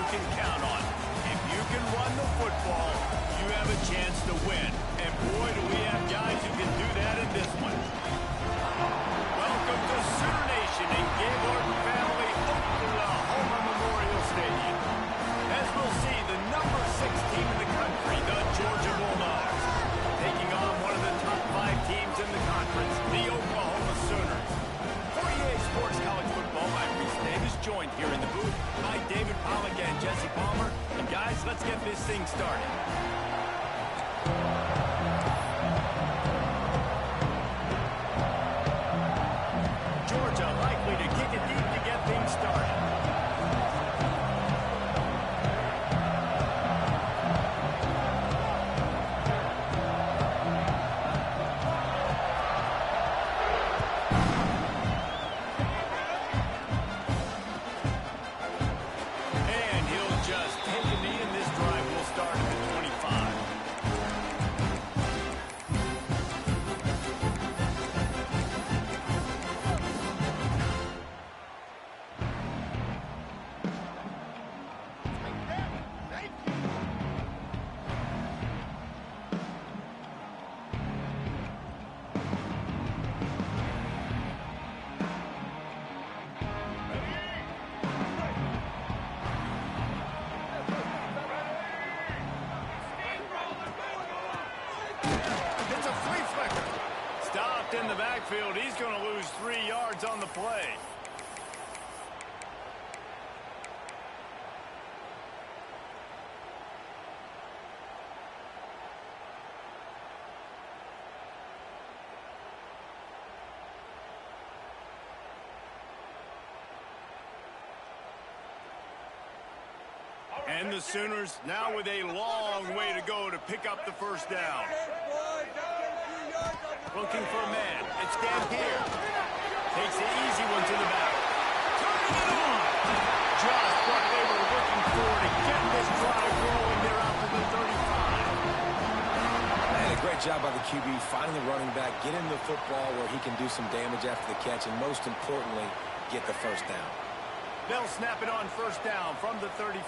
can count on. If you can run the football, you have a chance to win. And boy, do we have guys who can do that in this one. Welcome to Sooner Nation and Gaylord family Oklahoma Memorial Stadium. As we'll see, the number 6 team in the country, the Georgia Bulldogs, taking on one of the top 5 teams in the conference, the Oklahoma Sooners. For EA Sports College Football, I'm Reese Davis, joined here in the booth by David Pollack and Jesse Palmer. And guys, let's get this thing started. Georgia likely to kick it deep to get things started. And he'll just take a knee, and this drive will start at the 25. It's a flea flicker. Stopped in the backfield. He's going to lose 3 yards on the play. And the Sooners now with a long way to go to pick up the first down. Looking for a man. It's Dampier. Takes the easy one to the back. Turning it on. Just what they were looking for to get this drive rolling there out to the 35. Man, a great job by the QB finding the running back, get him the football where he can do some damage after the catch, and most importantly, get the first down. They'll snap it on first down from the 35.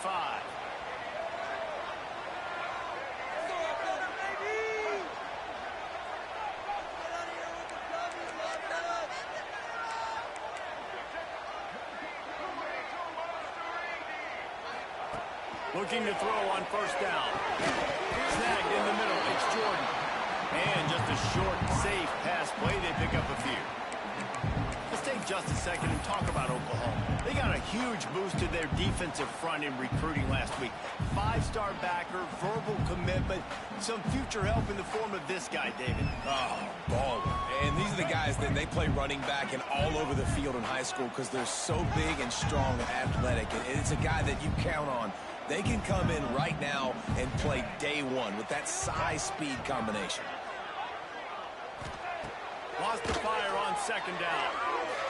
Looking to throw on first down. Snagged in the middle. It's Jordan. And just a short, safe pass play. They pick up a few. Let's take just a second and talk about Oklahoma. They got a huge boost to their defensive front in recruiting last week. 5-star backer, verbal commitment, some future help in the form of this guy, David. Oh, baller. And these are the guys that they play running back and all over the field in high school because they're so big and strong and athletic. And it's a guy that you count on. They can come in right now and play day one with that size-speed combination. Lost the fire on second down.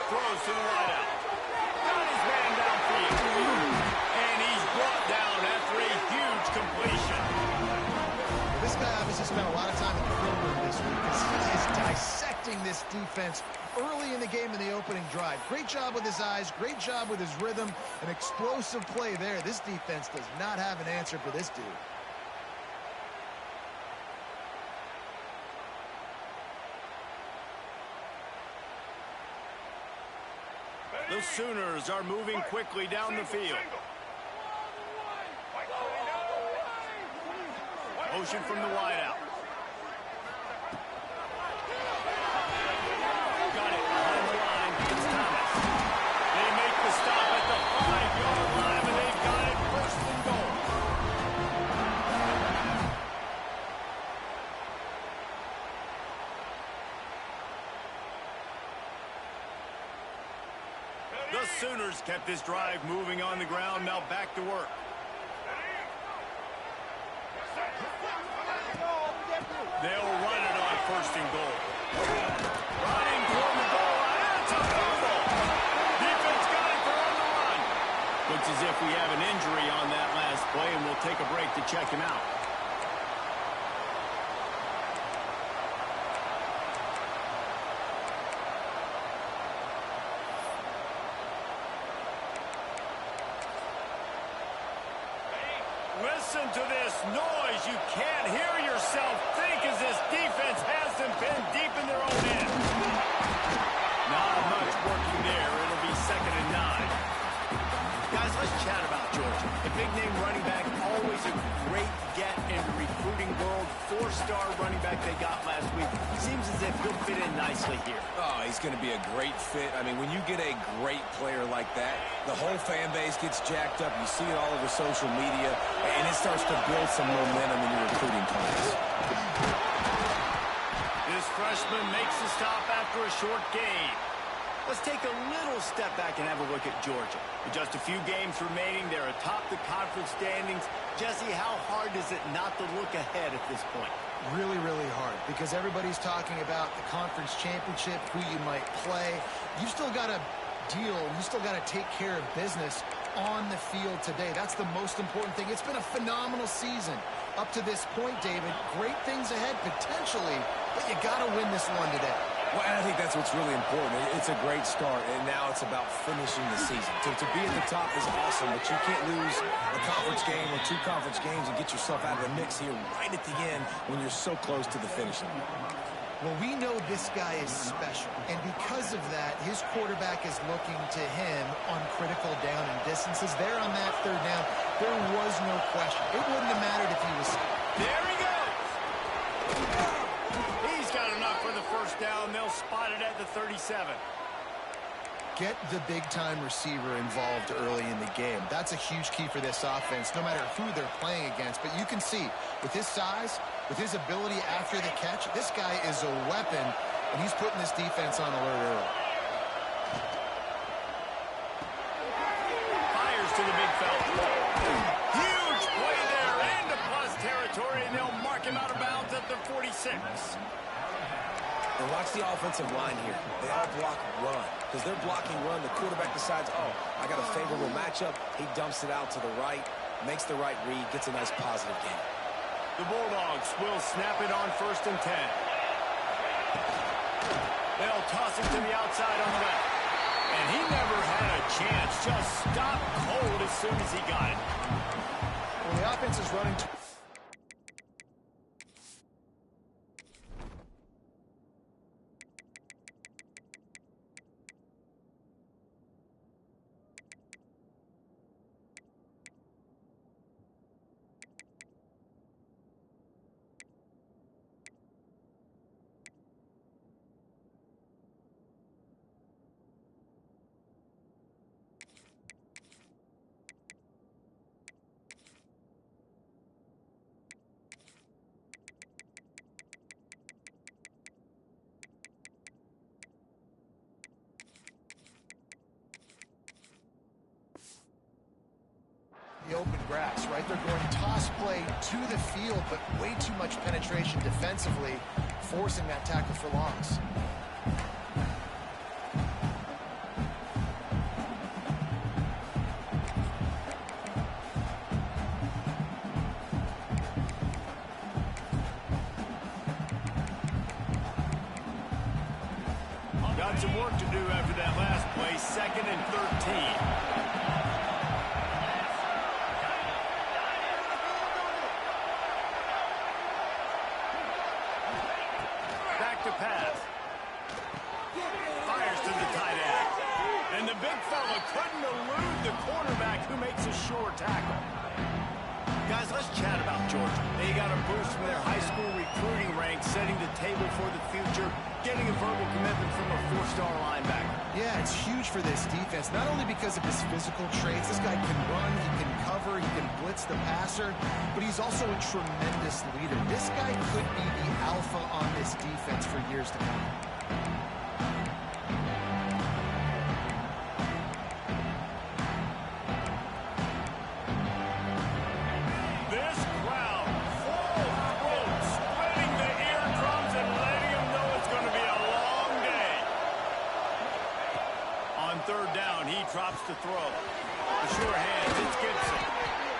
Throws to the wideout. Got his man downfield. And he's brought down after a huge completion. This guy obviously spent a lot of time in the film room this week because he is dissecting this defense early in the game in the opening drive. Great job with his eyes, great job with his rhythm, an explosive play there. This defense does not have an answer for this dude. The Sooners are moving quickly down the field. Motion from the wideout. Got it behind the line. It's Thomas. They make the stop at the 5-yard line, and they've got it first and goal. The Sooners kept this drive moving on the ground. Now back to work. They'll run it on first and goal. Running toward the goal line. It's a fumble. Defense got it. They're on the run. Looks as if we have an injury on that last play, and we'll take a break to check him out. Listen to this noise. You can't hear yourself think as this defense has them pinned deep in their own end. Not much working there. It'll be 2nd and 9. Guys, let's chat about Georgia. A big-name running back, always a great get in the recruiting world. 4-star running back they got last week. Seems as if he'll fit in nicely here. Oh, he's going to be a great fit. I mean, when you get a great player like that, the whole fan base gets jacked up. You see it all over social media, and it starts to build some momentum in your recruiting class. This freshman makes the stop after a short gain. Let's take a little step back and have a look at Georgia. With just a few games remaining, they're atop the conference standings. Jesse, how hard is it not to look ahead at this point? Really, really hard, because everybody's talking about the conference championship, who you might play. You still got to deal, you still got to take care of business on the field today. That's the most important thing. It's been a phenomenal season up to this point, David. Great things ahead, potentially, but you got to win this one today. Well, and I think that's what's really important. It's a great start, and now it's about finishing the season. To be at the top is awesome, but you can't lose a conference game or 2 conference games and get yourself out of the mix here right at the end when you're so close to the finish line. Well, we know this guy is special, and because of that, his quarterback is looking to him on critical down and distances. There on that 3rd down, there was no question. It wouldn't have mattered if he was... There he goes! He's got enough for the 1st down. They'll spot it at the 37. Get the big-time receiver involved early in the game. That's a huge key for this offense, no matter who they're playing against. But you can see, with his size, with his ability after the catch, this guy is a weapon, and he's putting this defense on alert early. Fires to the big fella. Huge play there into plus territory, and they'll mark him out of bounds at the 46. And watch the offensive line here. They all block run. Because they're blocking run, the quarterback decides, oh, I got a favorable matchup. He dumps it out to the right, makes the right read, gets a nice positive gain. The Bulldogs will snap it on 1st and 10. They'll toss it to the outside on the left. And he never had a chance. Just stopped cold as soon as he got it. Well, the offense is running... the open grass, right? They're going toss play to the field, but way too much penetration defensively, forcing that tackle for loss. Got some work to do after that last play. 2nd and 13. To pass. Fires to the tight end. And the big fella couldn't elude the quarterback who makes a sure tackle. Guys, let's chat about Georgia. They got a boost from their high school recruiting ranks, setting the table for the future, getting a verbal commitment from a 4-star linebacker. Yeah, it's huge for this defense, not only because of his physical traits. This guy can run, he can cover, he can blitz the passer, but he's also a tremendous leader. This guy could be the alpha on this defense for years to come. This crowd, full throat, splitting the eardrums and letting them know it's going to be a long day. On 3rd down, he drops to throw. The sure hands, it's Gibson.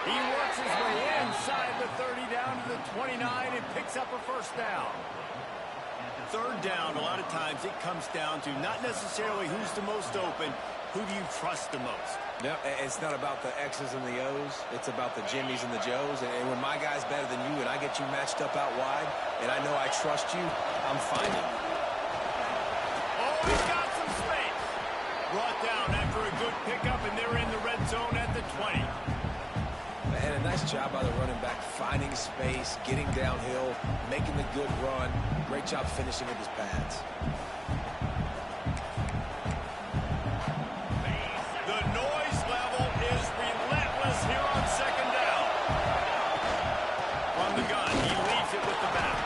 He works his way inside the 30 down to the 29 and picks up a 1st down. 3rd down, a lot of times it comes down to not necessarily who's the most open, Who do you trust the most? No, it's not about the X's and the O's. It's about the Jimmies and the Joes. And when my guy's better than you and I get you matched up out wide, and I know I trust you, I'm finding. Oh, he's got some space. Brought down after a good pickup, and they're in the red zone at the 20. And a nice job by the running back, finding space, getting downhill, making the good run. Great job finishing with his pads. The noise level is relentless here on second down. From the gun, he leaves it with the back.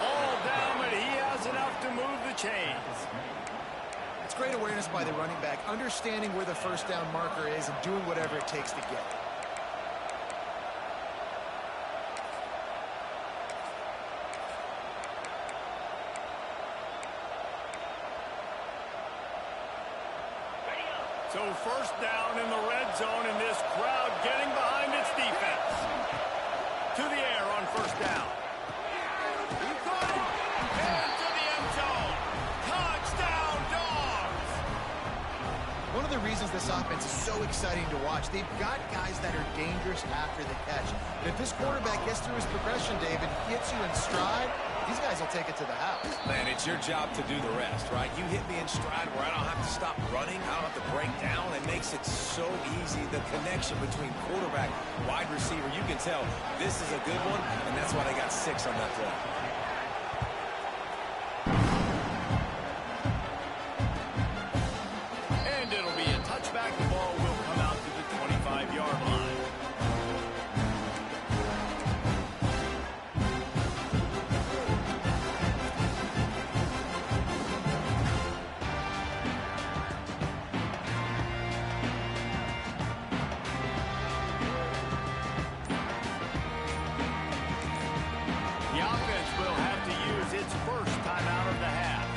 All down, but he has enough to move the chains. It's great awareness by the running back, understanding where the first down marker is and doing whatever it takes to get it. So first down in the red zone, and this crowd getting behind its defense. To the air on first down. He's got it. Into the end zone. Touchdown, Dogs. One of the reasons this offense is so exciting to watch, they've got guys that are dangerous after the catch. And if this quarterback gets through his progression, David, gets you in stride, these guys will take it to the house. Man, it's your job to do the rest, right? You hit me in stride where I don't have to stop running. I don't have to break down. It makes it so easy. The connection between quarterback, wide receiver, you can tell this is a good one, and that's why they got 6 on that play. And it'll be a touchback. The ball will come out to the 25-yard line. The offense will have to use its first timeout of the half.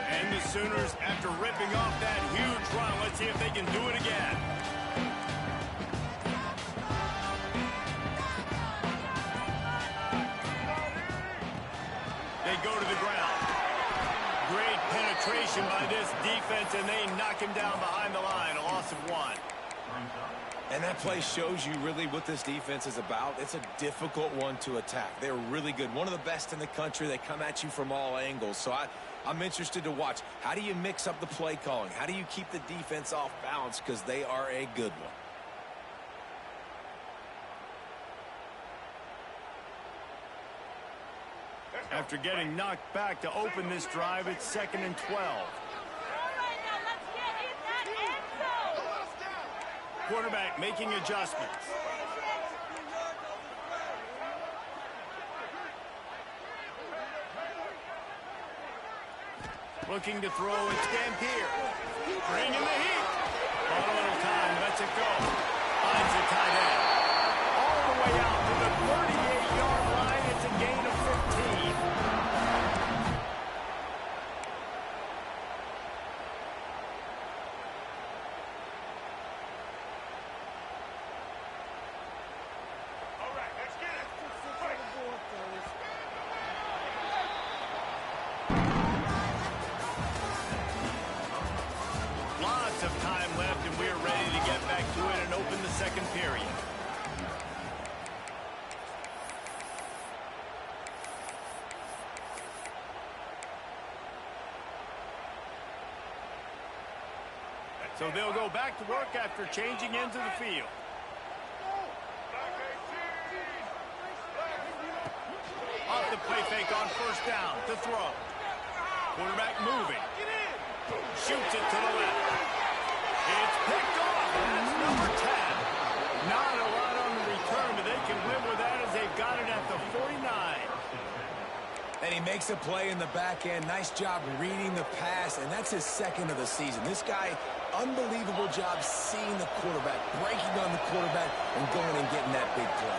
And the Sooners, after ripping off that huge run, let's see if they can do it again. They go to the ground. Great penetration by this defense, and they knock him down behind the line. A loss of 1. And that play shows you really what this defense is about. It's a difficult one to attack. They're really good. One of the best in the country. They come at you from all angles. So I'm interested to watch. How do you mix up the play calling? How do you keep the defense off balance? Because they are a good one. After getting knocked back to open this drive, it's 2nd and 12. Quarterback making adjustments. Looking to throw, it's Dampier. Bringing the heat. On a little time, lets it go. Finds the tight end. All the way out to the 38-yard line. It's a gain of 15. All right, let's get it. Lots of time left, and we're ready to get back to it and open the second period. So they'll go back to work after changing into the field. Off the play fake on first down to throw. Quarterback moving. Shoots it to the left. It's picked off, and it's number 10. Not a lot on the return, but they can live with that as they've got it at the 49. And he makes a play in the back end. Nice job reading the pass, and that's his 2nd of the season. This guy, unbelievable job seeing the quarterback, breaking on the quarterback, and going and getting that big play.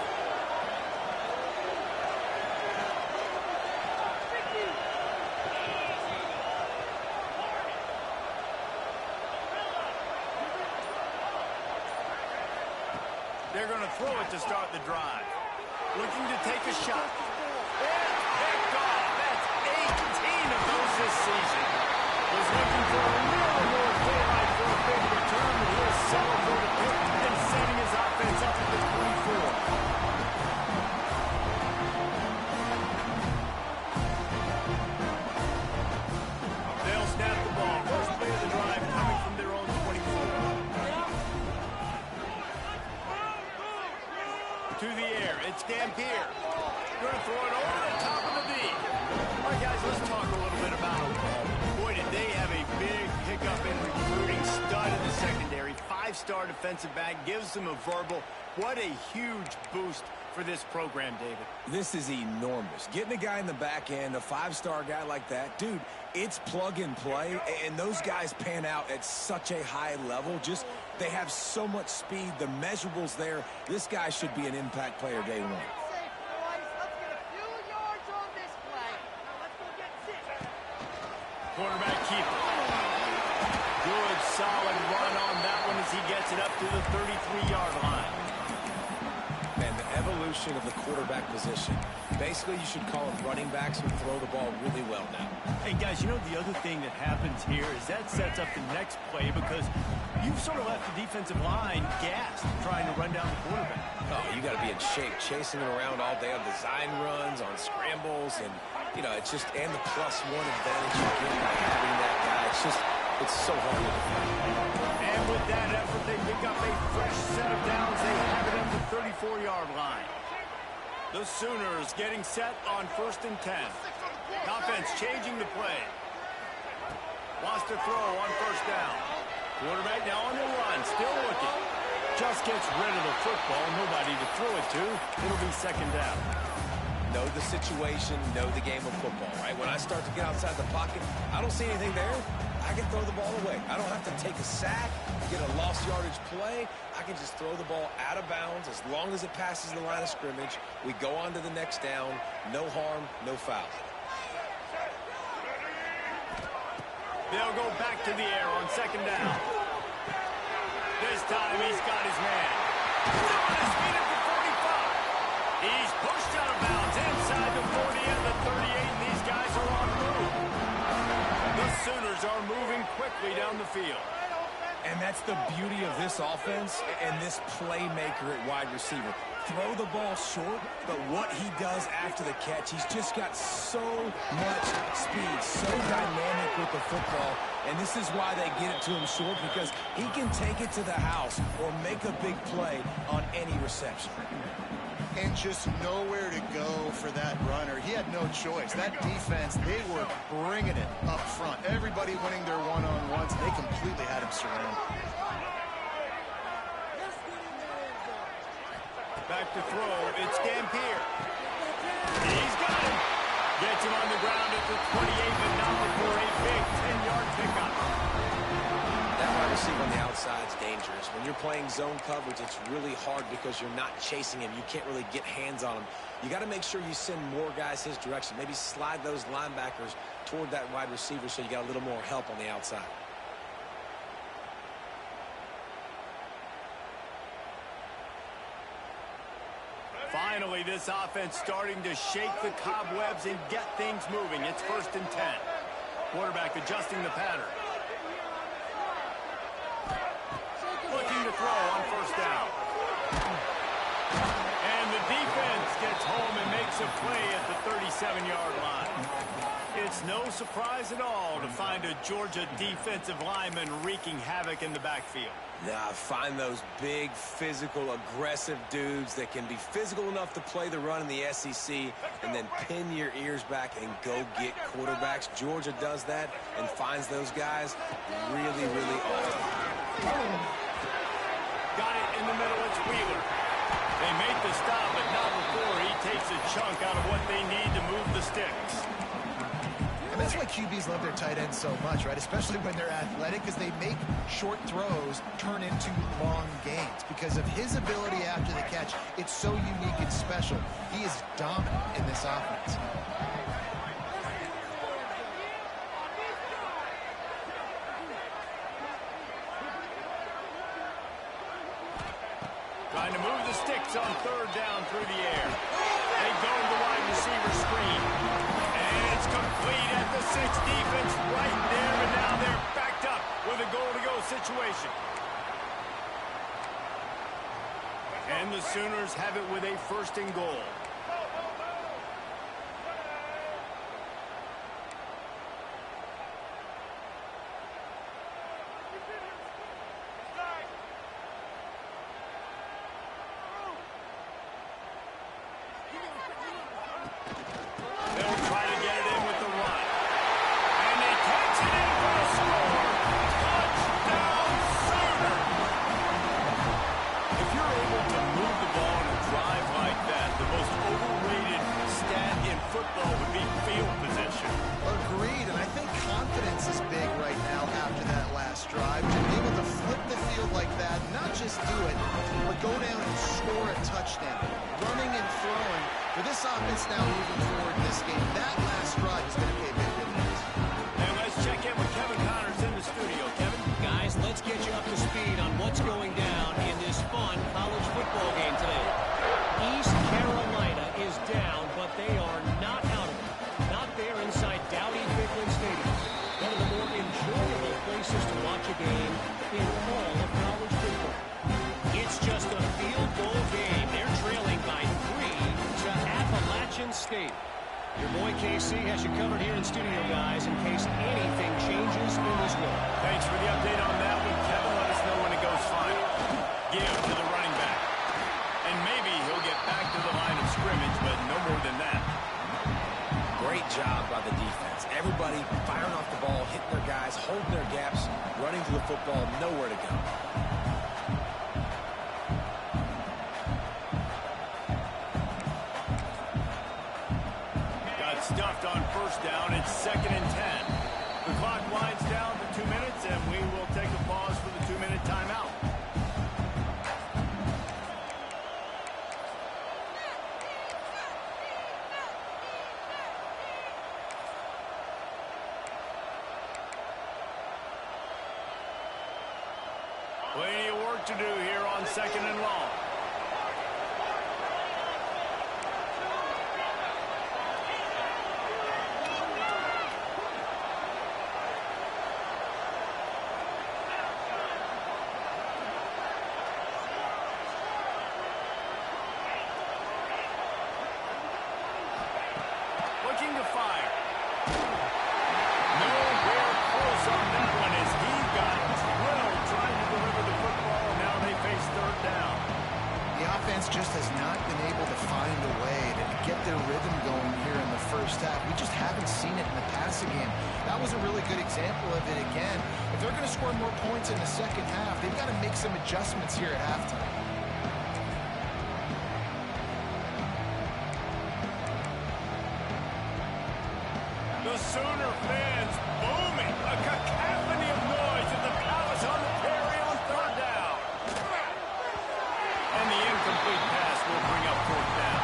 They're going to throw it to start the drive. Looking to take a shot. It's picked off. That's 18 of those this season. Was looking for a little more daylight for a big return, but he'll settle for the pick and setting his offense up at the 24. They'll snap the ball. First play of the drive coming from their own 24. To the air, it's Dampier. Going to throw it over the top of the D. All right, guys, let's talk a little bit about Oklahoma. Boy, did they have a big pickup in recruiting. Stud in the secondary. 5-star defensive back. Gives them a verbal. What a huge boost for this program, David. This is enormous. Getting a guy in the back end, a 5-star guy like that, dude, it's plug and play, and those guys pan out at such a high level. Just, they have so much speed. The measurables there. This guy should be an impact player day one. Quarterback keeper. Good, solid run on that one as he gets it up to the 33-yard line. And the evolution of the quarterback position. Basically, you should call them running backs who throw the ball really well now. And guys, you know the other thing that happens here is that sets up the next play because you've sort of left the defensive line gassed trying to run down the quarterback. Oh, you got to be in shape, chasing him around all day on design runs, on scrambles, and, you know, it's just, and the +1 advantage you get by having that guy. It's so hard to defend. And with that effort, they pick up a fresh set of downs. They have it at the 34-yard line. The Sooners getting set on 1st and 10. Offense changing the play. Wants to throw on 1st down. Quarterback now on the run, still looking. Just gets rid of the football, nobody to throw it to. It'll be 2nd down. Know the situation, know the game of football, right? When I start to get outside the pocket, I don't see anything there. I can throw the ball away. I don't have to take a sack, get a lost yardage play. I can just throw the ball out of bounds as long as it passes the line of scrimmage. We go on to the next down. No harm, no foul. They'll go back to the air on 2nd down. This time he's got his man. Still on his feet at the 45. He's pushed out of bounds inside the 40 and the 38, and these guys are on move. The Sooners are moving quickly down the field. And that's the beauty of this offense and this playmaker at wide receiver. Throw the ball short, but what he does after the catch, he's just got so much speed, so dynamic with the football. And this is why they get it to him short, because he can take it to the house or make a big play on any reception. And just nowhere to go for that runner. He had no choice. That defense, they were bringing it up front. Everybody winning their one-on-ones. They completely had him surrounded. Back to throw. It's Dampier. He's got him. Gets him on the ground at the 28, but now for a big 10-yard pickup. That wide receiver on the outside is dangerous. When you're playing zone coverage, it's really hard because you're not chasing him. You can't really get hands on him. You got to make sure you send more guys his direction. Maybe slide those linebackers toward that wide receiver so you got a little more help on the outside. Finally, this offense starting to shake the cobwebs and get things moving. It's 1st and 10. Quarterback adjusting the pattern. Looking to throw on 1st down. And the defense gets home and makes a play at the 37-yard line. It's no surprise at all to find a Georgia defensive lineman wreaking havoc in the backfield. Nah, find those big, physical, aggressive dudes that can be physical enough to play the run in the SEC and then pin your ears back and go get quarterbacks. Georgia does that and finds those guys really, really often. Got it in the middle. It's Wheeler. They make the stop, but not before he takes a chunk out of what they need to move the sticks. And that's why QBs love their tight ends so much, right? Especially when they're athletic, because they make short throws turn into long gains. Because of his ability after the catch, it's so unique and special. He is dominant in this offense. Trying to move move the sticks on third down through the air. They go to the wide receiver screen. And it's complete at the 6. Defense right there, and now they're backed up with a goal-to-go situation. And the Sooners have it with a 1st and goal. They'll try to get it in with the run. And they catch it in for a score. Touchdown, Sooners! If you're able to move the ball in a drive like that, the most overrated stat in football would be field position. Agreed, and I think confidence is big right now after that last drive. To be able to flip the field like that, not just do it, but go down and score a touchdown. Running and throwing. For this offense now moving forward in this game, that last drive is going to pay big dividends. And let's check in with Kevin Connors in the studio. Kevin? Guys, let's get you up to speed on what's going down in this fun college football game today. East Carolina is down, but they are not out of it. Not there inside Dowdy-Ficklen Stadium. One of the more enjoyable places to watch a game in all of college football. It's just a field goal game. They're trailing by 3 to Appalachian State. Your boy KC has you covered here in studio, guys, in case anything changes in this one. Thanks for the update on that one, Kevin. Let us know when it goes final. Give to the running back. And maybe he'll get back to the line of scrimmage, but no more than that. Great job by the defense. Everybody firing off the ball, hitting their guys, holding their gaps, running to the football, nowhere to go. Got stuffed on 1st down. It's 2nd and 10. The clock winds down to 2 minutes, and we will take a pause for the 2-minute timeout. Plenty of work to do here on 2nd and long. Looking to fire. Nowhere close on that one as he got drilled trying to deliver the football. Now they face 3rd down. The offense just has not been able to find a way to get their rhythm going here in the 1st half. We just haven't seen it in the passing game. That was a really good example of it again. If they're going to score more points in the 2nd half, they've got to make some adjustments here at halftime. The Sooner fans booming. A cacophony of noise at the Palace on the Prairie on 3rd down. And the incomplete pass will bring up 4th down.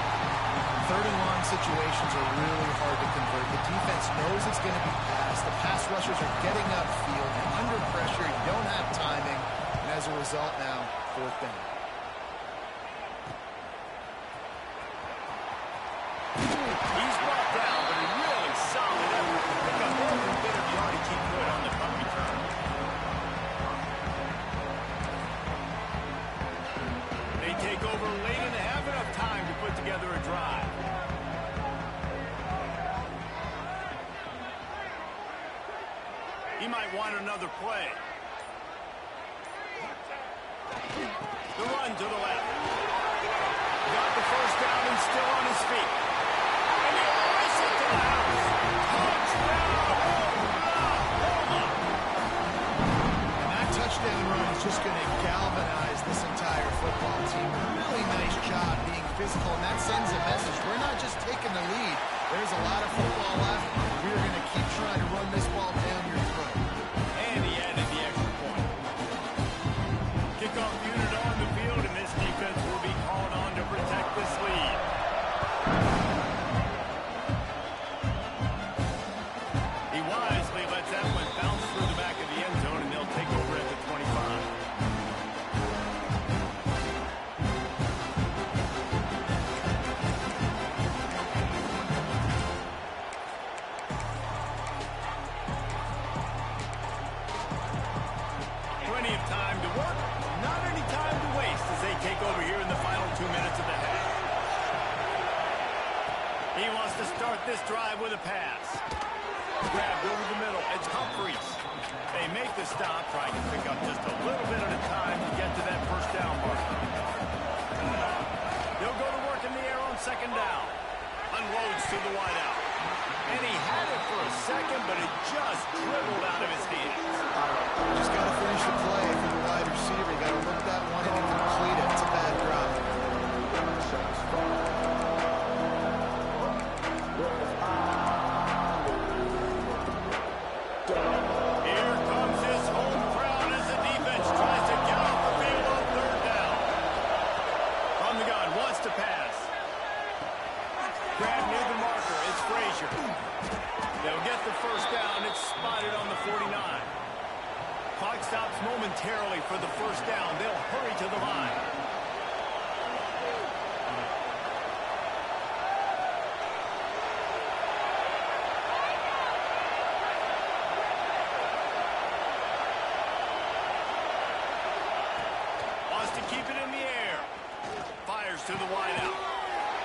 3rd and long situations are really hard to convert. The defense knows it's going to be passed. The pass rushers are getting upfield. You're under pressure. You don't have timing. And as a result now, 4th down. He's brought down, but a really solid effort to pick up every bit of yardage he could on the punt return. They take over late and have enough time to put together a drive. He might want another play. The run to the left. Got the 1st down and still on his feet. And he'll race it to the house. Touchdown! And that touchdown run is just going to galvanize this entire football team. Really nice job being physical, and that sends a message. We're not just taking the lead. There's a lot of football left. We're going to keep trying to run this ball down your throat. And he added the extra point. Kickoff unit on the field, and this defense will be called on to protect this lead. He wisely lets that one bounce through the back of the end zone, and they'll take over at the 25. minutes of the half. He wants to start this drive with a pass. Grabbed over the middle. It's Humphries. They make the stop, trying to pick up just a little bit at a time to get to that first down mark. They'll go to work in the air on second down. Unloads to the wideout. And he had it for a second, but it just dribbled out of his hands. Just got to finish the play for the wide receiver. You got to look that one and complete it. It's a bad drop. Here comes his home crowd as the defense tries to get off the field on third down. From the gun, wants to pass. Grab near the marker. It's Frazier. They'll get the first down. It's spotted on the 49. Clock stops momentarily for the first down. They'll hurry to the line. Wants to keep it in the air. Fires to the wideout.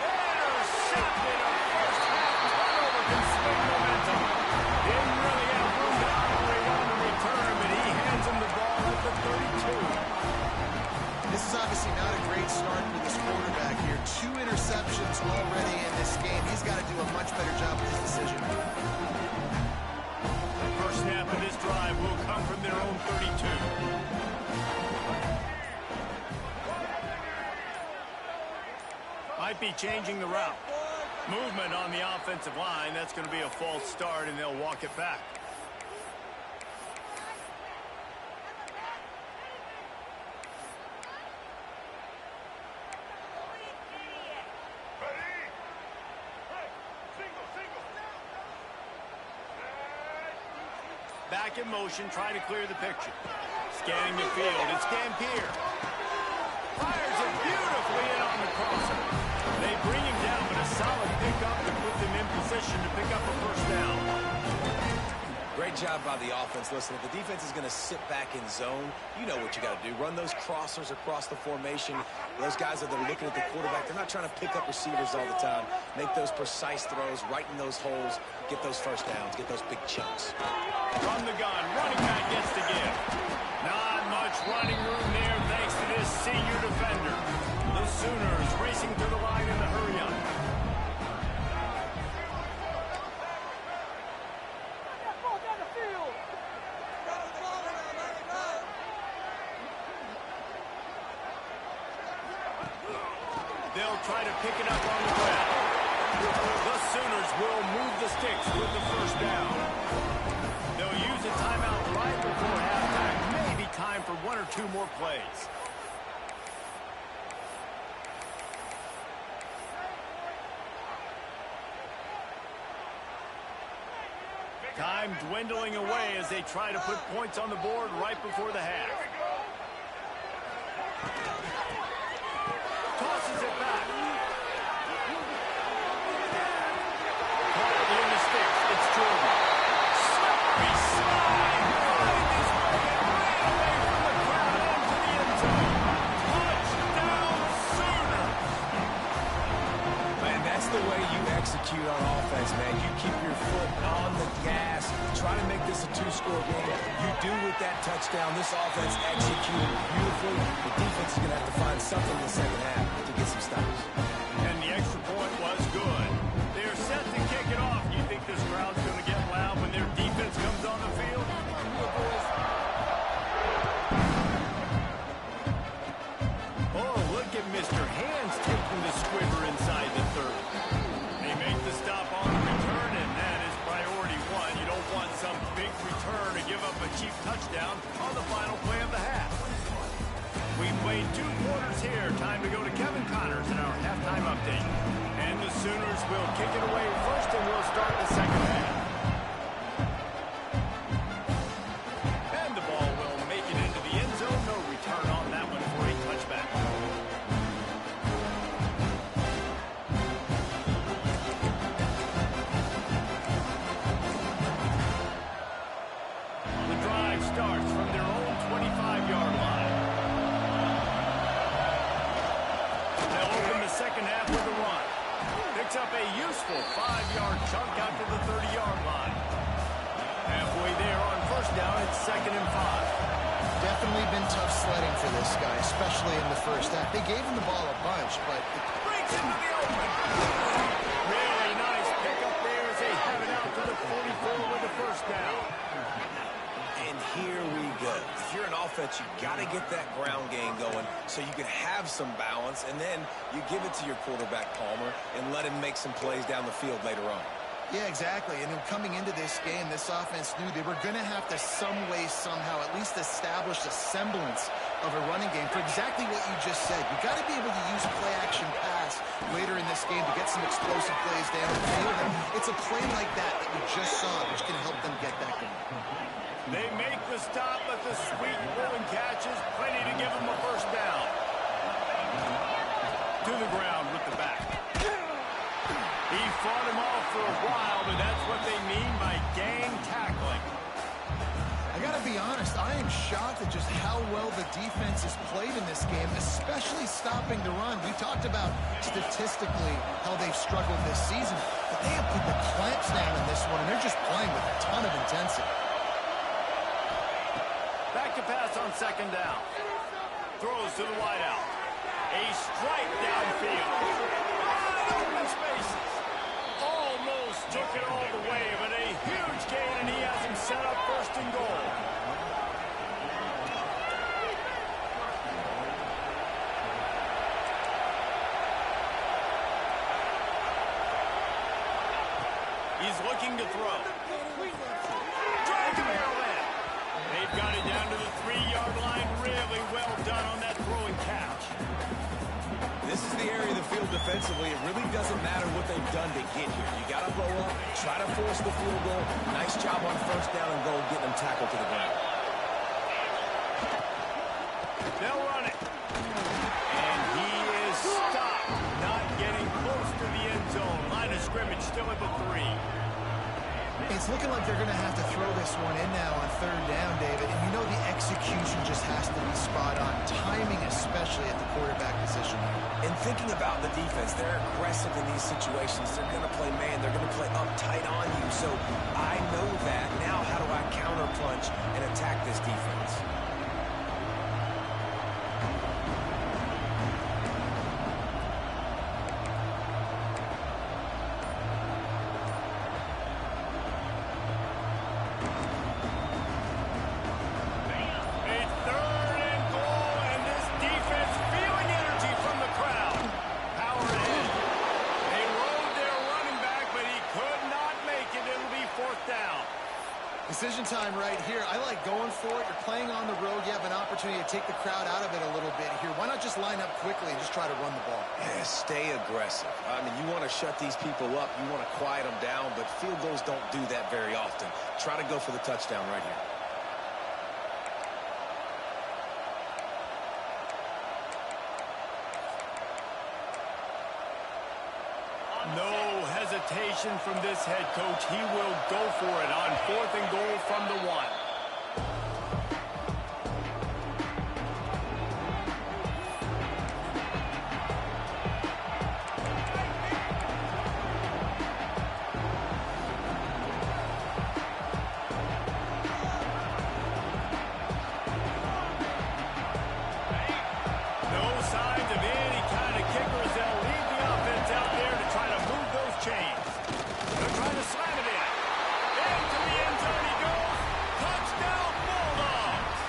Intercepted. A first half turnover can swing momentum. Didn't really have room to operate on the return, but he hands him the ball at the 32. This is obviously not a great start for this quarterback here. 2 interceptions already in this game. He's got to do a much better job with his decision. First snap of this drive will come from their own 32. Might be changing the route. Movement on the offensive line. That's going to be a false start, and they'll walk it back. Back in motion, trying to clear the picture. Scanning the field. It's Dampier. Fires it beautifully in on the crosser. They bring him down, but a solid pickup to put them in position to pick up a first down. Great job by the offense. Listen, if the defense is going to sit back in zone, you know what you got to do. Run those crossers across the formation. Those guys that are looking at the quarterback, they're not trying to pick up receivers all the time. Make those precise throws, right in those holes, get those first downs, get those big chunks. From the gun, running back gets to give. Not much running room there thanks to this senior defender. The Sooners racing to the line in the hurry-up. They'll try to pick it up on the ground. The Sooners will move the sticks with the first down. They'll use a timeout right before halftime. Maybe time for 1 or 2 more plays. Time dwindling away as they try to put points on the board right before the half. Tosses it back. Caught in the sticks. It's Jordan. Slippery slide. Find his way away from the crowd into the end zone. Touchdown Sooners. Man, that's the way you execute on offense, man. You keep your foot on the gas. Try to make this a 2-score game. You do with that touchdown. This offense executed beautifully. The defense is going to have to find something in the second half to get some stops. And the extra point was good. They're set to kick it off. You think this crowd's going to get loud when their defense comes on the field? Oh, look at Mr. Hands taking the squibber inside the 30. They make the stop on the return, and that is priority 1. You don't want some big return to give up a cheap touchdown on the final play of the half. We've played 2 quarters here. Time to go to Kevin Connors in our halftime update. And the Sooners will kick it away first, and we'll start the second half. And the ball will make it into the end zone. No return on that one for a touchback. The drive starts from their own 25-yard line. They'll second half with a run. Picks up a useful 5-yard chunk out to the 30-yard line. Halfway there on first down, it's 2nd and 5. Definitely been tough sledding for this guy, especially in the first half. They gave him the ball a bunch, but Breaks into the open. Really nice pickup there as they have it out to the 44 with the first down. And here we go. If you're an offense, you got to get that ground game going so you can have some balance, and then you give it to your quarterback, Palmer, and let him make some plays down the field later on. yeah, exactly. And then coming into this game, this offense knew they were going to have to some way, somehow, at least establish a semblance of a running game for exactly what you just said. You got to be able to use play-action pass later in this game to get some explosive plays down the field. And it's a play like that that you just saw, which can help them get that going. They make the stop, but the sweet rolling catch is plenty to give them a first down. To the ground with the back. He fought him off for a while, but that's what they mean by gang tackling. I got to be honest, I am shocked at just how well the defense has played in this game, especially stopping the run. We talked about statistically how they've struggled this season, but they have put the clamps down in this one, and they're just playing with a ton of intensity. Back to pass on second down. Throws to the wideout. A strike downfield. Wide open spaces. Almost took it all the way, but a huge gain, and he has him set up 1st and goal. He's looking to throw. Drag the barrel in. They've got it down to the 3-yard line. Really well done on that throwing catch. This is the area of the field defensively. It really doesn't matter what they've done to get here. You got to blow up, try to force the field goal. Nice job on first down and goal, getting them tackled to the ground. They'll run it. And he is stopped. Not getting close to the end zone. Line of scrimmage still at the 3. It's looking like they're going to have to throw this one in now on 3rd down, David. And you know the execution just has to be spot on. Timing, especially at the quarterback position. And thinking about the defense, they're aggressive in these situations. They're going to play man. They're going to play up tight on you. So I know that. Now how do I counterpunch and attack this defense? Decision time right here. I like going for it. You're playing on the road. You have an opportunity to take the crowd out of it a little bit here. Why not just line up quickly and just try to run the ball? Yeah, stay aggressive. I mean, you want to shut these people up. You want to quiet them down, but field goals don't do that very often. Try to go for the touchdown right here. No hesitation from this head coach. He will go for it on 4th and goal from the 1. No signs of any kind of kickers. They'll leave the offense out there to try to move those chains. They're trying to slam it in. Into the end zone he goes. Touchdown, Bulldogs.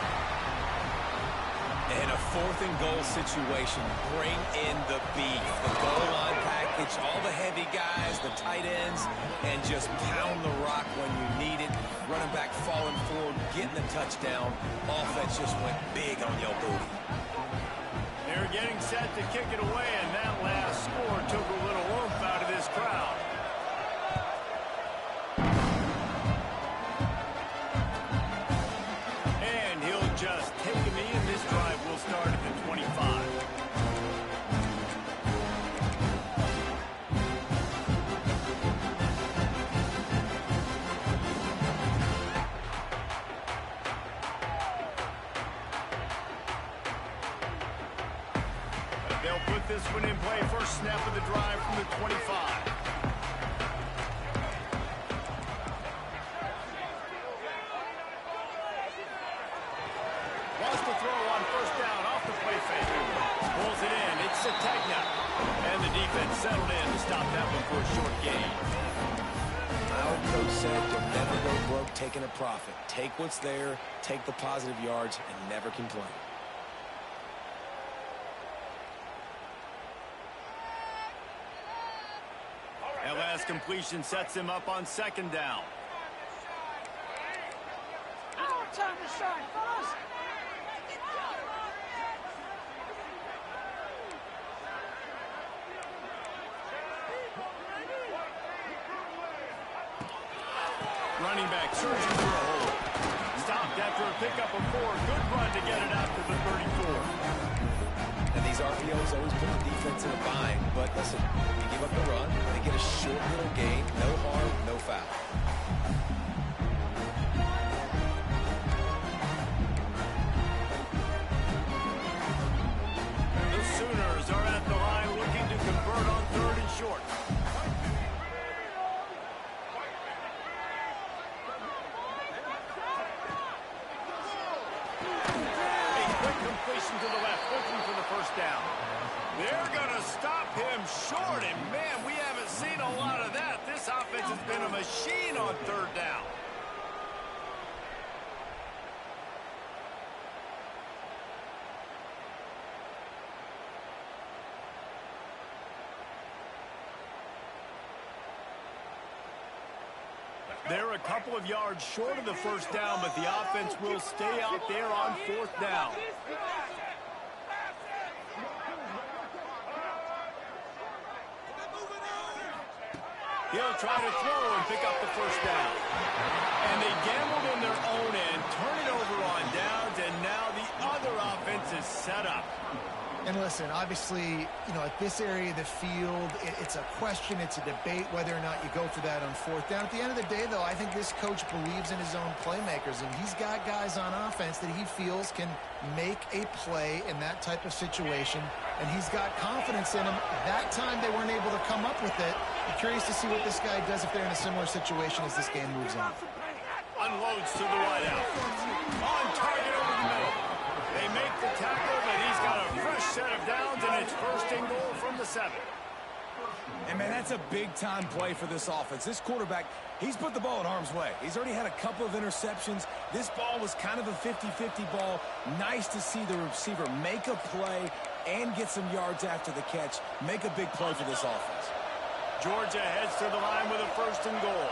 In a 4th and goal situation, bring in the beef. The goal line package, all the heavy guys, the tight ends, and just pound the rock when you need it. Running back falling forward, getting the touchdown. Offense just went big on your booty. They're getting set to kick it away, and that last score took a little oomph out of this crowd. And he'll just take him in. This drive will start at the 25. They'll put with this one in play. First snap of the drive from the 25. Wants to throw on first down off the play fake. Pulls it in. It's Sategna. And the defense settled in to stop that one for a short gain. My old coach said you'll never go broke taking a profit. Take what's there, take the positive yards, and never complain. That last completion sets him up on second down. Time to shine, fellas. Running back searching for a hole. Stopped after a pickup of 4. Good run to get it out to the 34. And these RPOs always put the defense in a bind. But listen, you give up the run, they get a short little gain, no harm, no foul. The Sooners are at the line looking to convert on 3rd and short. Completion to the left, looking for the first down. They're going to stop him short, and man, we haven't seen a lot of that. This offense has been a machine on 3rd down. They're a couple of yards short of the first down, but the offense will stay out there on 4th down. He'll try to throw and pick up the first down. And they gambled in their own end, turn it over on downs, and now the other offense is set up. And listen, obviously, you know, at this area of the field, it's a question, it's a debate whether or not you go for that on 4th down. At the end of the day, though, I think this coach believes in his own playmakers, and he's got guys on offense that he feels can make a play in that type of situation, and he's got confidence in them. That time they weren't able to come up with it. I'm curious to see what this guy does if they're in a similar situation as this game moves on. Unloads to the wideout. On target over the middle. They make the tackle, but he's got a fresh set of downs, and it's 1st and goal from the 7. And, man, that's a big-time play for this offense. This quarterback, he's put the ball in harm's way. He's already had a couple of interceptions. This ball was kind of a 50-50 ball. Nice to see the receiver make a play and get some yards after the catch. Make a big play for this offense. Georgia heads to the line with a 1st and goal.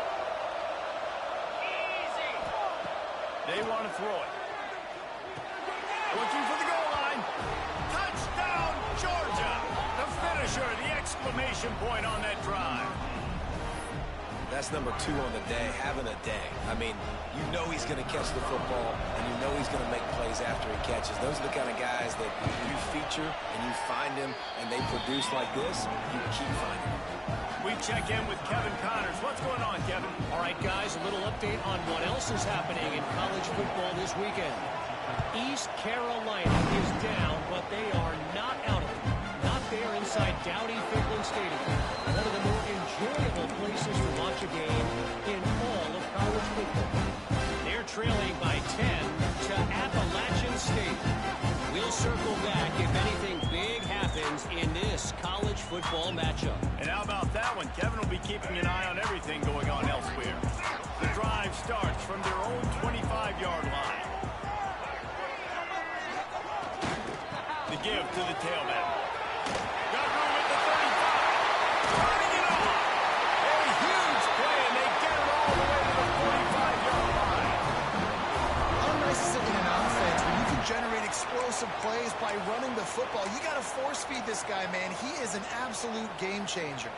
They want to throw it. Looking for the goal line. Touchdown, Georgia. The finisher, the exclamation point on that drive. That's number 2 on the day, having a day. I mean, you know he's going to catch the football, and you know he's going to make plays after he catches. Those are the kind of guys that you feature and you find them, and they produce like this, you keep finding them. We check in with Kevin Connors. What's going on, Kevin? All right, guys, a little update on what else is happening in college football this weekend. East Carolina is down, but they are not out of it. Not there inside Dowdy-Ficklen Stadium. One of the more enjoyable places to watch a game in all of college football. They're trailing by 10 to Appalachian State. We'll circle back if anything big happens in this college football matchup. And how about that one? Kevin will be keeping an eye on everything going on elsewhere. The drive starts from their own 25-yard line. The give to the tailback. Got room at the 35. Turning it off. A huge play, and they get it all the way to the 45-yard line. How nice is it in an offense when you can generate explosive plays by running the football? You got to force feed this guy, man. He is an absolute game changer.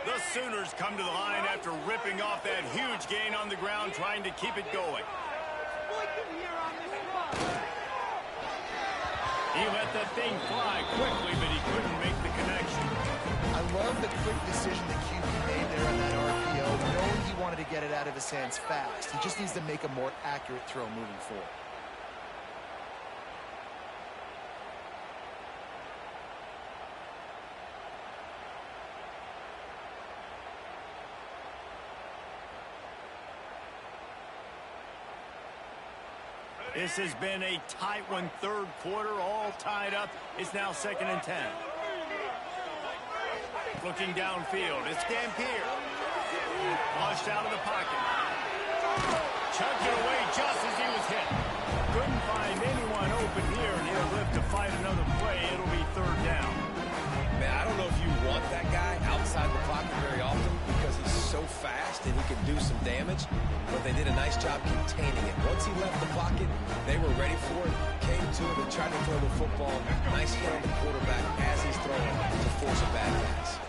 The Sooners come to the line after ripping off that huge gain on the ground, trying to keep it going. He let that thing fly quickly, but he couldn't make the connection. I love the quick decision that QB made there on that RPO, knowing he wanted to get it out of his hands fast. He just needs to make a more accurate throw moving forward. This has been a tight one, third quarter, all tied up. It's now 2nd and 10. Looking downfield, it's Dampier. Launched out of the pocket. Chucked it away just as he was hit. Couldn't find anyone open here, and he'll live to fight another play. It'll be 3rd down. Man, I don't know if you want that guy outside the pocket very often because he's so fast and he can do some damage, but they did a nice job containing it. Once he left the pocket, they were ready for it, came to him and tried to throw the football. Nice hit on the quarterback as he's throwing to force a bad pass.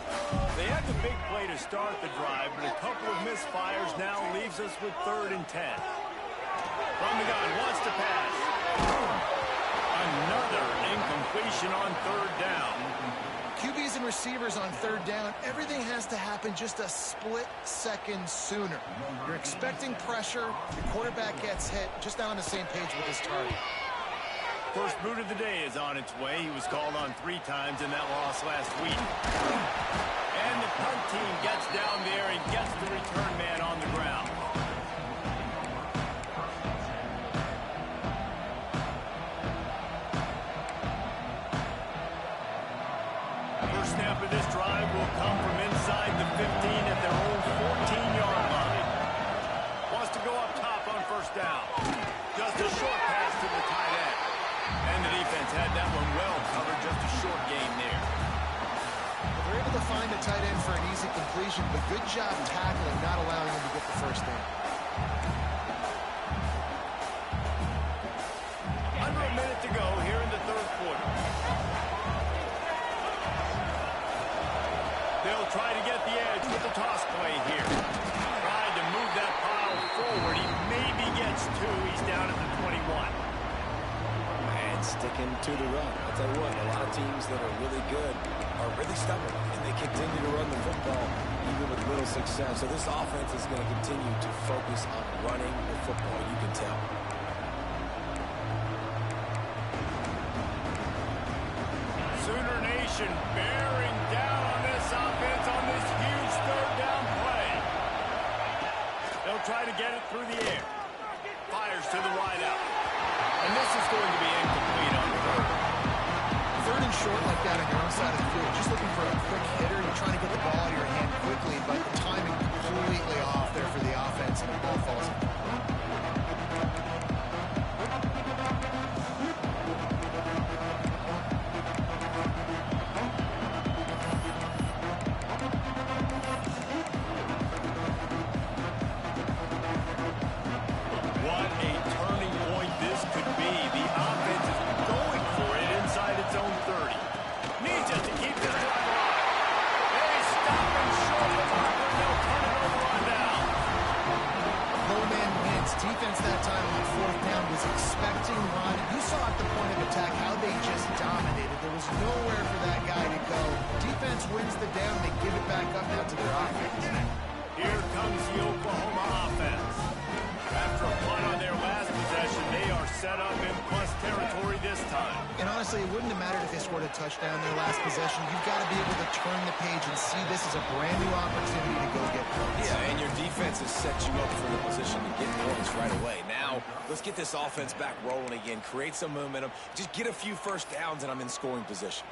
They had the big play to start the drive, but a couple of misfires now leaves us with 3rd and 10. From the gun, wants to pass. Another incompletion on 3rd down. QBs and receivers on 3rd down, everything has to happen just a split second sooner. You're expecting pressure, the quarterback gets hit, just not on the same page with his target. First boot of the day is on its way. He was called on 3 times in that loss last week. And the punt team gets down there and gets the return man on the ground. First snap of this drive will come from inside the 15 at their own 14-yard line. Wants to go up top on 1st down. Just a short pass to the tight end. And the defense had that one well covered, just a short gain there. They're able to find a tight end for an easy completion, but good job tackling, not allowing him to get the 1st down. Under a minute to go here in the 3rd quarter. They'll try to get the edge with the toss play here. Tried to move that pile forward. He maybe gets 2. He's down at the 21. Sticking to the run. I'll tell you what, a lot of teams that are really good are really stubborn, and they continue to run the football even with little success. So this offense is going to continue to focus on running the football, you can tell. Sooner Nation bearing down on this offense on this huge 3rd down play. They'll try to get it through the air. Fires to the wideout. And this is going to be incomplete on 3rd. 3rd and short like that on your own side of the field, just looking for a quick hitter. You're trying to get the ball out of your hand quickly, but the timing completely off there for the offense, and the ball falls. What a turning point this could be. The offense is going for it inside its own 30. Needs it to keep this drive alive. They stop him short of the marker, and they'll turn it over on down. Low man wins. Defense that time on 4th down was expecting run. You saw at the point of attack how they just dominated. There was nowhere for that guy to go. Defense wins the down. They give it back up now to their offense. Here comes the Oklahoma offense. After a punt on their last possession, they are set up in plus territory this time. And honestly, it wouldn't have mattered if they scored a touchdown their last possession. You've got to be able to turn the page and see this is a brand new opportunity to go get points. Yeah, and your defense has set you up for the position to get points right away. Now, let's get this offense back rolling again, create some momentum, just get a few 1st downs, and I'm in scoring position.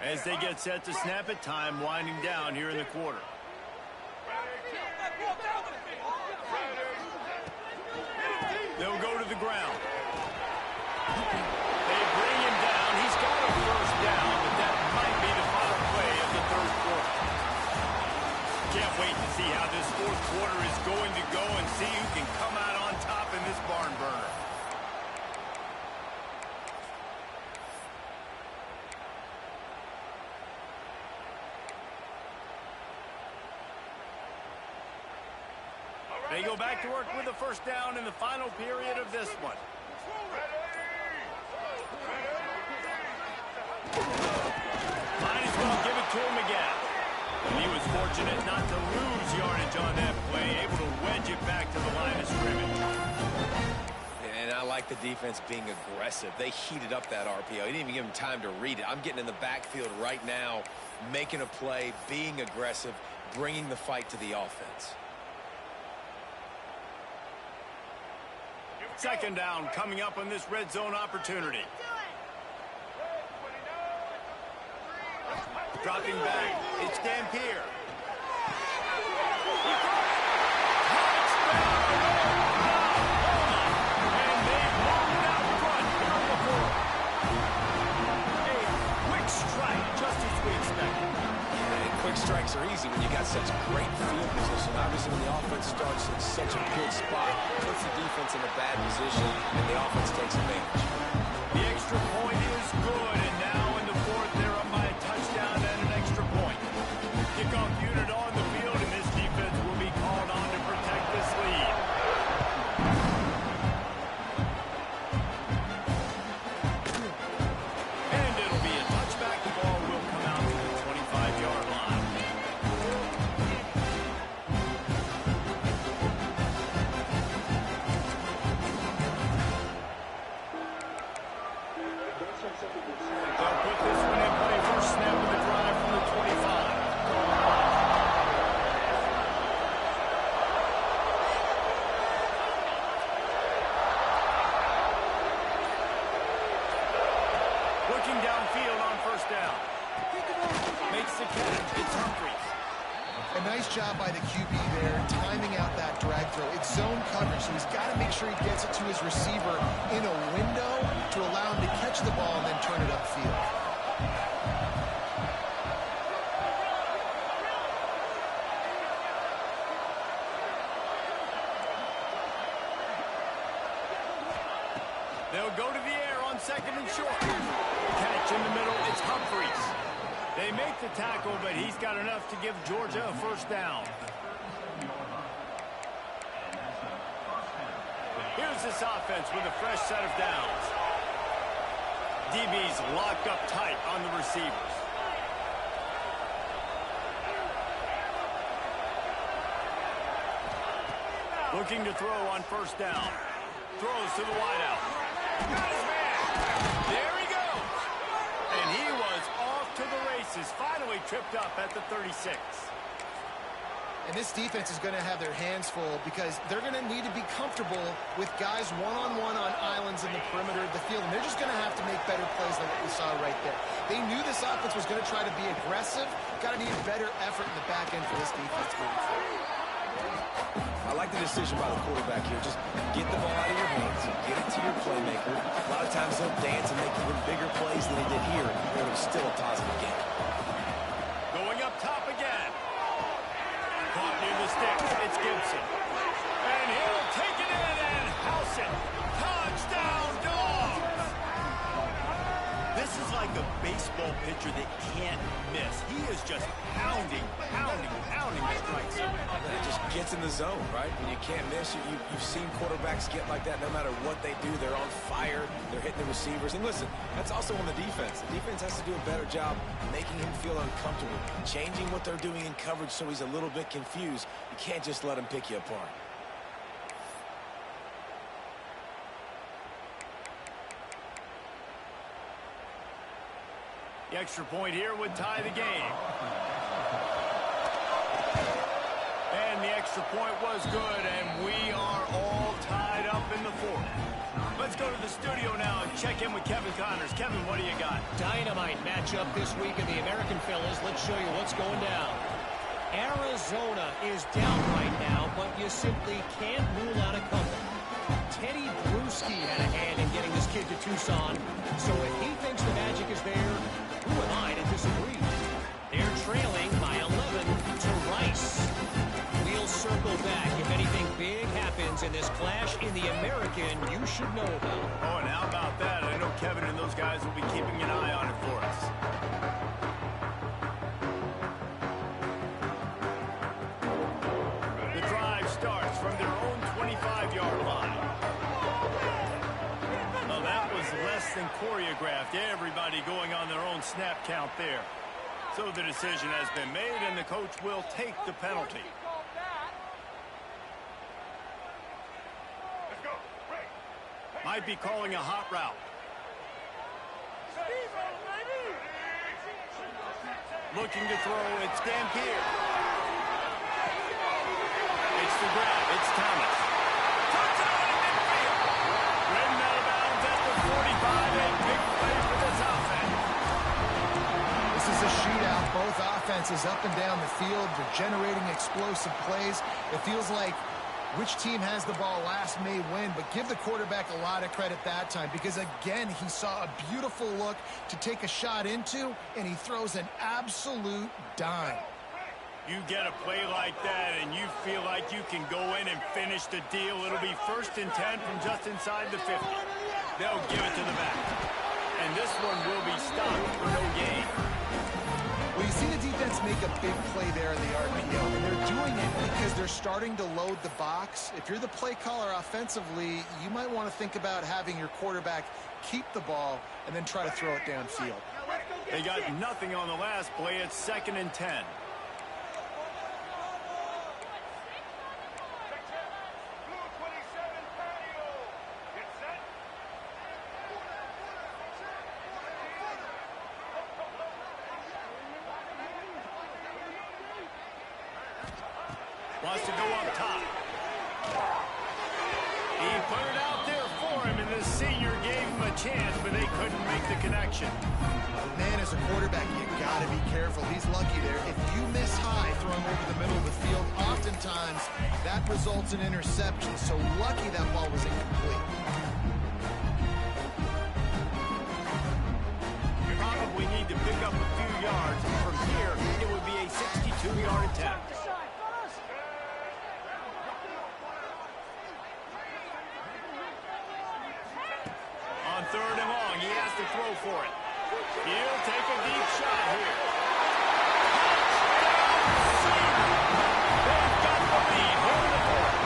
As they get set to snap it, time winding down here in the quarter. They'll go to the ground. They bring him down. He's got a 1st down, but that might be the final play of the 3rd quarter. Can't wait to see how this 4th quarter is going to go and see who can come out on top in this barn burner. They go back to work with a 1st down in the final period of this one. Might as well give it to him again. And he was fortunate not to lose yardage on that play, able to wedge it back to the line of scrimmage. And I like like the defense being aggressive. They heated up that RPO. He didn't even give him time to read it. I'm getting in the backfield right now, making a play, being aggressive, bringing the fight to the offense. Second down coming up on this red zone opportunity. Dropping back, it's Dampier. And they've moved out front here on the board. A quick strike, just as we expected. And quick strikes are easy when you got such great field position. Obviously, when the offense starts in such a good spot, puts the defense in a bad position, and the offense takes advantage. The extra point is good, and now in the fourth, they're up by a touchdown and an extra point. Kickoff unit on the field, and this defense will be called on to protect this lead. And it'll be a touchback. The ball will come out to the 25-yard line. They'll put this one in play. First snap of the drive from the 25. Looking downfield on first down. Makes the catch. It's Humphries. A nice job by the QB there, timing out that drag throw. It's zone coverage, so he's got to make sure he gets it to his receiver in a window to allow him to catch the ball and then turn it upfield. They'll go to the air on second and short. Catch in the middle, it's Humphries. They make the tackle, but he's got enough to give Georgia a first down. Here's this offense with a fresh set of downs. DB's locked up tight on the receivers. Looking to throw on first down. Throws to the wideout. Got his man. There he goes. And he was off to the races. Finally tripped up at the 36. And this defense is going to have their hands full because they're going to need to be comfortable with guys one-on-one on islands in the perimeter of the field. And they're just going to have to make better plays than what we saw right there. They knew this offense was going to try to be aggressive. Got to need a better effort in the back end for this defense moving forward. I like the decision by the quarterback here. Just get the ball out of your hands and get it to your playmaker. A lot of times he'll dance and make even bigger plays than he did here, but it was still a positive game. Going up top again. Caught near the sticks. It's Gibson. And he'll take it in and house it. Touchdown, Dogs! This is like a baseball pitcher that can't miss. He is just pounding the strikes. It just gets in the zone, right? When you can't miss, you've seen quarterbacks get like that no matter what they do. They're on fire. They're hitting the receivers. And listen, that's also on the defense. The defense has to do a better job making him feel uncomfortable, changing what they're doing in coverage so he's a little bit confused. You can't just let him pick you apart. The extra point here would tie the game. And the extra point was good, and we are all tied up in the fourth. Let's go to the studio now and check in with Kevin Connors. Kevin, what do you got? Dynamite matchup this week in the American Fellas. Let's show you what's going down. Arizona is down right now, but you simply can't rule out a comeback. Teddy Bruschi had a hand in getting this kid to Tucson, so if he thinks the magic is there, who am I to disagree? They're trailing by 11 to Rice. We'll circle back if anything big happens in this clash in the American you should know about. Oh, and how about that? I know Kevin and those guys will be keeping an eye on it for us. The drive starts from their own 25-yard line. Well, that was less than choreographed. Everybody going on their own snap count there. So the decision has been made, and the coach will take the penalty. might be calling a hot route. Looking to throw, it's Dampier. It's the grab, it's Thomas. Touchdown in midfield. Ridden out of bounds at the 45, a big play for this offense. This is a shootout. Both offenses up and down the field. They're generating explosive plays. It feels like which team has the ball last may win, but give the quarterback a lot of credit that time because, again, he saw a beautiful look to take a shot into, and he throws an absolute dime. You get a play like that, and you feel like you can go in and finish the deal. It'll be 1st and 10 from just inside the 50. They'll give it to the back. And this one will be stopped for no gain. Well, you see the defense make a big play there in the RPO, and they're doing it because they're starting to load the box. If you're the play caller offensively, you might want to think about having your quarterback keep the ball and then try to throw it downfield. They got nothing on the last play. It's 2nd and 10. Wants to go up top. He put it out there for him, and the senior gave him a chance, but they couldn't make the connection. Man, as a quarterback, you got to be careful. He's lucky there. If you miss high throwing over the middle of the field, oftentimes that results in interception. So lucky that ball was incomplete. You probably need to pick up a few yards. From here, it would be a 62-yard attempt. On 3rd and long, he has to throw for it. He'll take a deep shot here. They've got the lead here in the 4th.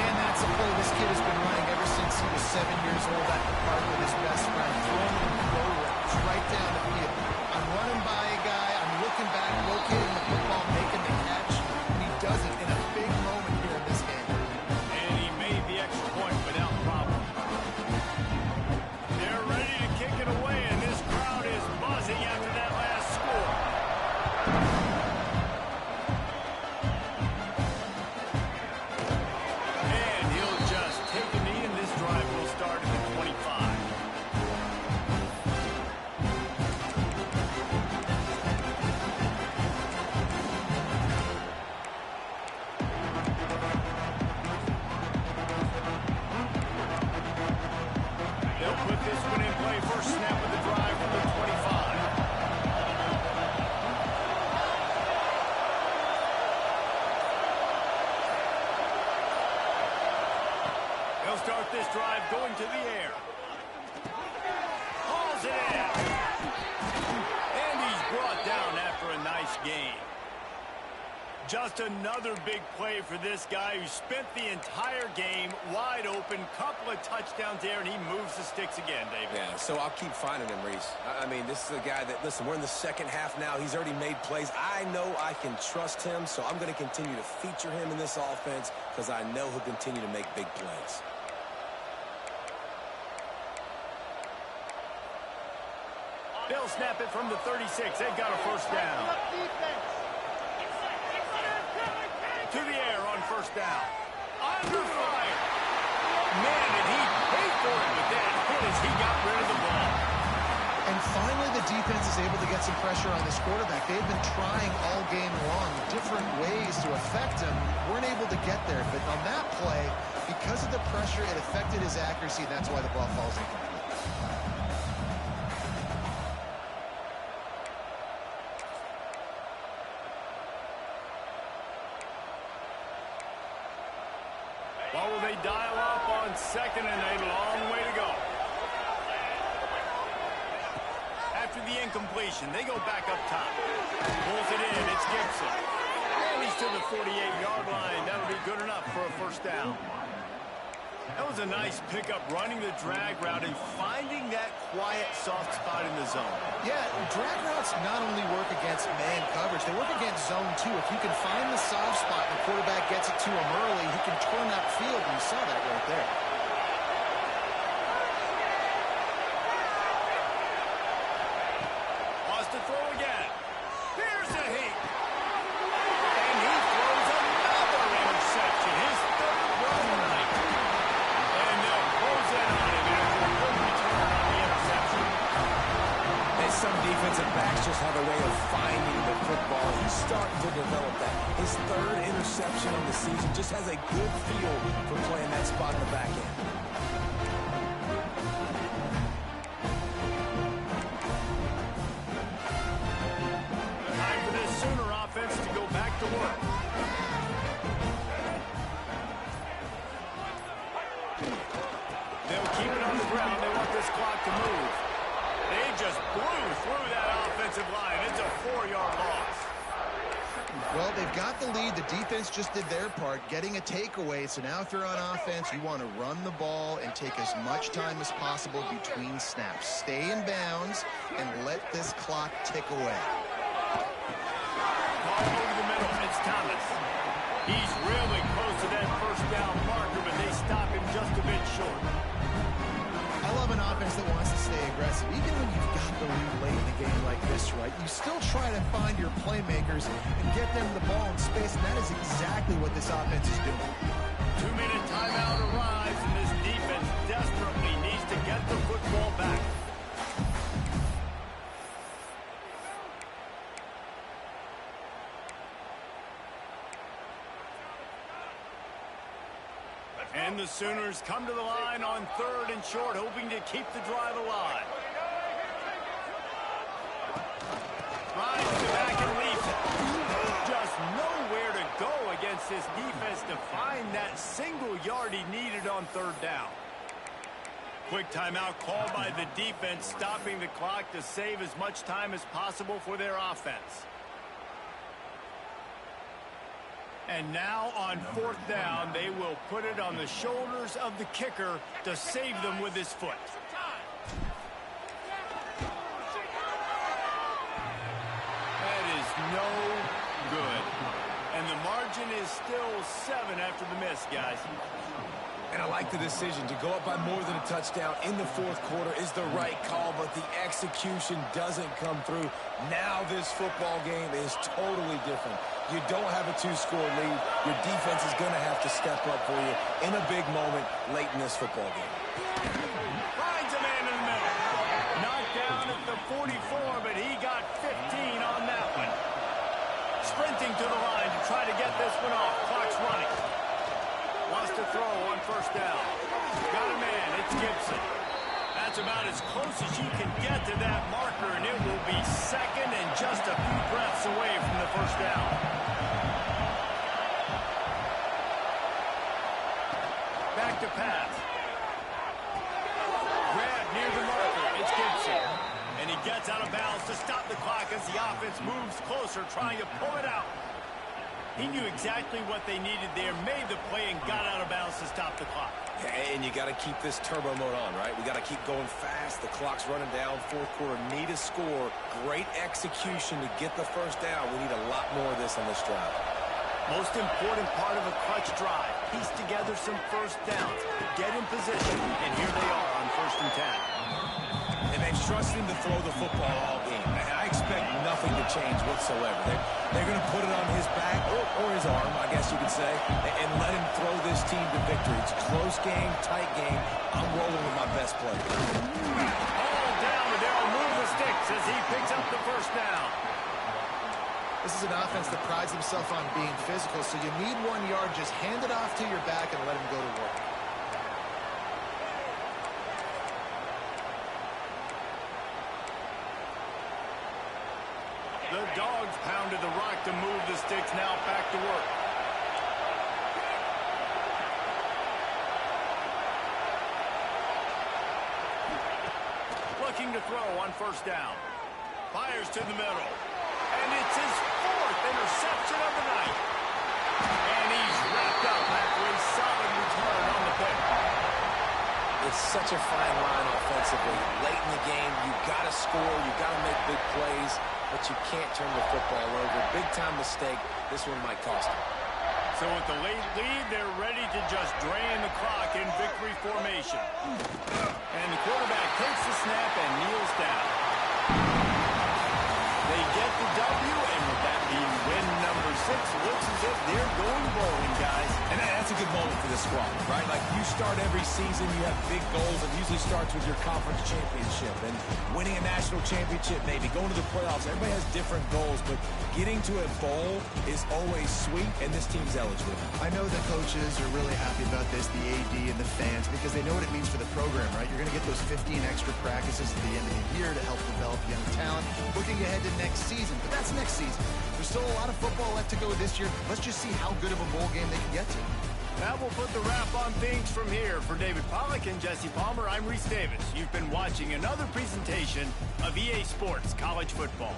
Man, that's a play this kid has been running ever since he was 7 years old at the park with his best friend, throwing him go routes right down the field. I'm running by a guy, I'm looking back, locating the football, making the catch, and he does it in a big moment here in this game. And he made the extra point without problem. They're ready to kick it away, and this crowd is buzzing after that last score. And he'll just take a knee, and this drive will start at the 25. They'll put this one in play. First snap of the drive from the 25. They'll start this drive going to the air. Hauls it in. And he's brought down after a nice gain. Just another big play for this guy who spent the entire game wide open. Couple of touchdowns there, and he moves the sticks again, David. Yeah, so I'll keep finding him, Reese. I mean, this is a guy that, listen, we're in the second half now. He's already made plays. I know I can trust him, so I'm going to continue to feature him in this offense because I know he'll continue to make big plays. They'll snap it from the 36. They've got a first down. To the air on first down. Under fire. Man, did he pay for it, but that hit as he got rid of the ball. And finally, the defense is able to get some pressure on this quarterback. They've been trying all game long different ways to affect him. Weren't able to get there, but on that play, because of the pressure, it affected his accuracy. That's why the ball falls incomplete. What will they dial up on second, and a long way to go. After the incompletion, they go back up top. Pulls it in, it's Gibson. And he's to the 48-yard line. That'll be good enough for a first down. That was a nice pickup, running the drag route and finding that quiet, soft spot in the zone. Yeah, drag routes not only work against man coverage, they work against zone too. If you can find the soft spot and the quarterback gets it to him early, he can turn upfield, and you saw that right there. some defensive backs just have a way of finding the football. He's starting to develop that. His third interception of the season just has a good feel for playing that spot in the back end. Time for this Sooner offense to go back to work. They'll keep it on the ground. They want this clock to move. They just blew through that offensive line. It's a 4-yard loss. Well, they've got the lead. The defense just did their part, getting a takeaway. So now if you're on offense, you want to run the ball and take as much time as possible between snaps. Stay in bounds and let this clock tick away. Ball over the middle. It's Thomas. He's really close to that first down marker, but they stop him just a bit short. I love an offense that wants to stay aggressive. Even when you've got the lead late in the game like this, right, you still try to find your playmakers and get them the ball in space, and that is exactly what this offense is doing. 2-minute timeout arrives, and this defense desperately needs to get the football back. And the Sooners come to the line on 3rd and short, hoping to keep the drive alive. Rides to back and leaves it. Just nowhere to go against this defense to find that single yard he needed on 3rd down. Quick timeout called by the defense, stopping the clock to save as much time as possible for their offense. And now on 4th down, they will put it on the shoulders of the kicker to save them with his foot. That is no good. And the margin is still 7 after the miss, guys. And I like the decision to go up by more than a touchdown in the 4th quarter is the right call, but the execution doesn't come through. Now this football game is totally different. You don't have a 2-score lead. Your defense is going to have to step up for you in a big moment late in this football game. Finds a man in the middle. Knocked down at the 44, but he got 15 on that one. Sprinting to the line to try to get this one off. Clock's running. Wants to throw on 1st down. Got a man. It's Gibson. That's about as close as you can get to that marker, and it will be 2nd and just a few breaths away from the 1st down. Back to pass. Grab near the marker. It's Gibson. And he gets out of bounds to stop the clock as the offense moves closer, trying to pull it out. He knew exactly what they needed there, made the play, and got out of bounds to stop the clock. And you got to keep this turbo mode on, right? We got to keep going fast. The clock's running down. 4th quarter, need a score. Great execution to get the 1st down. We need a lot more of this on this drive. Most important part of a clutch drive. Piece together some 1st downs. Get in position, and here they are on 1st and 10. And they've trusted him to throw the football all game. I expect nothing to change whatsoever. They're going to put it on his back, or his arm, I guess you could say, and let him throw this team to victory. It's a close game, tight game. I'm rolling with my best player. All down, but they'll move the sticks as he picks up the 1st down. This is an offense that prides himself on being physical, so you need 1 yard. Just hand it off to your back and let him go to work. The Dogs pounded the rock to move the sticks, now back to work. Looking to throw on 1st down. Fires to the middle. And it's his 4th interception of the night. And he's wrapped up after a solid return on the pick. It's such a fine line offensively. Late in the game, you got to score, you got to make big plays, but you can't turn the football over. Big-time mistake. This one might cost them. So with the late lead, they're ready to just drain the clock in victory formation. And the quarterback takes the snap and kneels down. They get the W, and with that being win number looks as if they're going bowling, guys. And that's a good moment for this squad, right? Like, you start every season, you have big goals. It usually starts with your conference championship and winning a national championship, maybe going to the playoffs. Everybody has different goals, but getting to a bowl is always sweet, and this team's eligible. I know the coaches are really happy about this, the AD and the fans, because they know what it means for the program, right? You're going to get those 15 extra practices at the end of the year to help develop young talent, looking ahead to next season. But that's next season. There's still a lot of football left to go this year. Let's just see how good of a bowl game they can get to. That will put the wrap on things from here. For David Pollack and Jesse Palmer, I'm Reese Davis. You've been watching another presentation of EA Sports College Football.